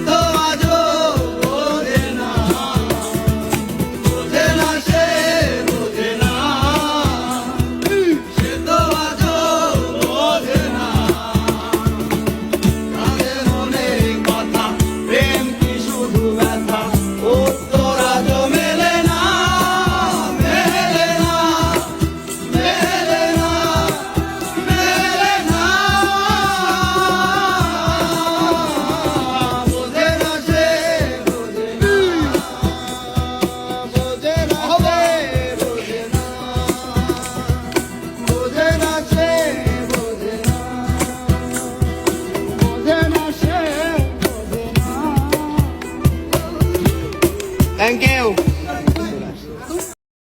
তো আজও বোঝে না, বোঝে না সে বোঝে না, সে তো আজও বোঝে না। তাদের মনের কথা প্রেম কি শুধু ব্যথা, উত্তর আজও মেলে না, মেলে না, মেলে না, মেলে না। বোঝে না সে বোঝে না, বোঝে না সে বোঝে না, বোঝে না সে বোঝে না, বোঝে না সে বোঝে না। Thank you.